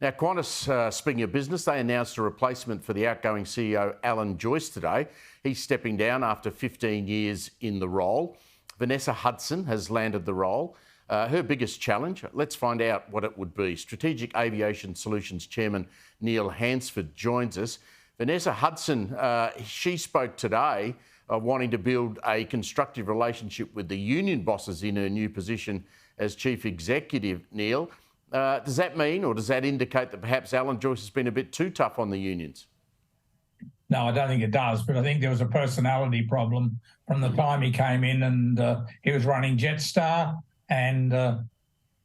Now, Qantas, speaking of business, they announced a replacement for the outgoing CEO, Alan Joyce, today. He's stepping down after 15 years in the role. Vanessa Hudson has landed the role. Her biggest challenge, let's find out what it would be. Strategic Aviation Solutions Chairman Neil Hansford joins us. Vanessa Hudson, she spoke today wanting to build a constructive relationship with the union bosses in her new position as Chief Executive, Neil. Does that mean, or does that indicate that perhaps Alan Joyce has been a bit too tough on the unions? No, I don't think it does, but I think there was a personality problem from the time he came in, and he was running Jetstar, and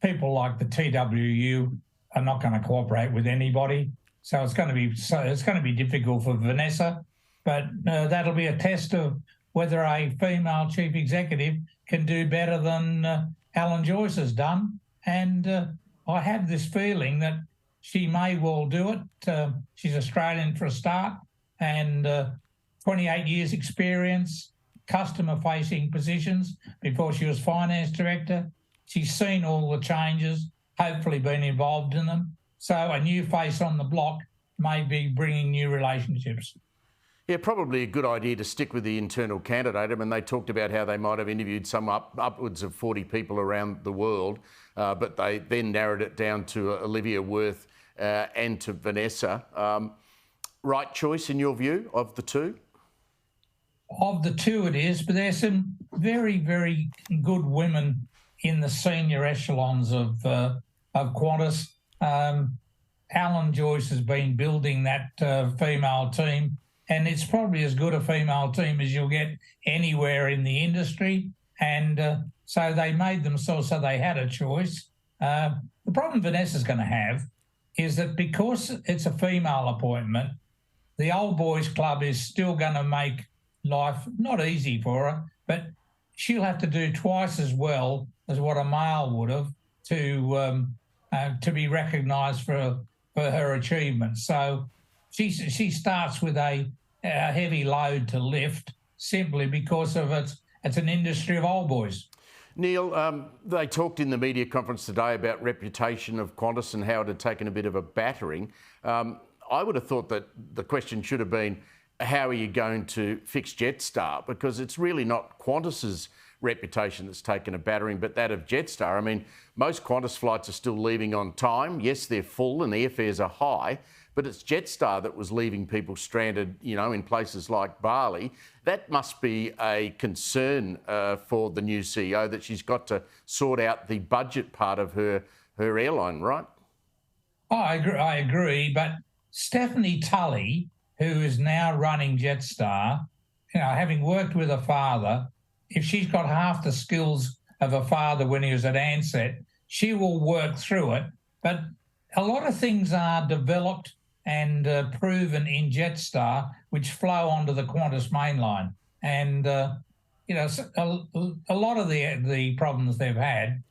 people like the TWU are not going to cooperate with anybody. So it's going to be difficult for Vanessa, but that'll be a test of whether a female chief executive can do better than Alan Joyce has done, and I have this feeling that she may well do it. She's Australian for a start, and 28 years experience, customer-facing positions before she was finance director. She's seen all the changes, hopefully been involved in them. So a new face on the block may be bringing new relationships. Yeah, probably a good idea to stick with the internal candidate. I mean, they talked about how they might have interviewed upwards of 40 people around the world, but they then narrowed it down to Olivia Worth and to Vanessa. Right choice, in your view, of the two? Of the two it is, but there's some very, very good women in the senior echelons of Qantas. Alan Joyce has been building that female team, and it's probably as good a female team as you'll get anywhere in the industry. And so they made themselves so they had a choice. The problem Vanessa's going to have is that because it's a female appointment, the old boys club is still going to make life not easy for her, but she'll have to do twice as well as what a male would have to be recognised for her achievements. So she starts with a heavy load to lift simply because of it's an industry of old boys. Neil, they talked in the media conference today about reputation of Qantas and how it had taken a bit of a battering. I would have thought that the question should have been, how are you going to fix Jetstar? Because it's really not Qantas's reputation that's taken a battering, but that of Jetstar. I mean, most Qantas flights are still leaving on time. Yes, they're full and the airfares are high, but it's Jetstar that was leaving people stranded, you know, in places like Bali. That must be a concern for the new CEO, that she's got to sort out the budget part of her airline, right? I agree, but Stephanie Tully, who is now running Jetstar, you know, having worked with her father, if she's got half the skills of her father when he was at Ansett, she will work through it. But a lot of things are developed and proven in Jetstar, which flow onto the Qantas mainline. And, you know, a lot of the problems they've had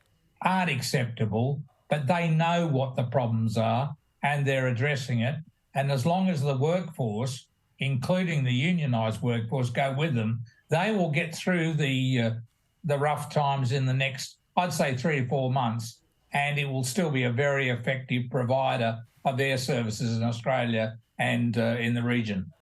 aren't acceptable, but they know what the problems are and they're addressing it. And as long as the workforce, including the unionised workforce, go with them, they will get through the rough times in the next, I'd say, 3 or 4 months, and it will still be a very effective provider of air services in Australia and in the region.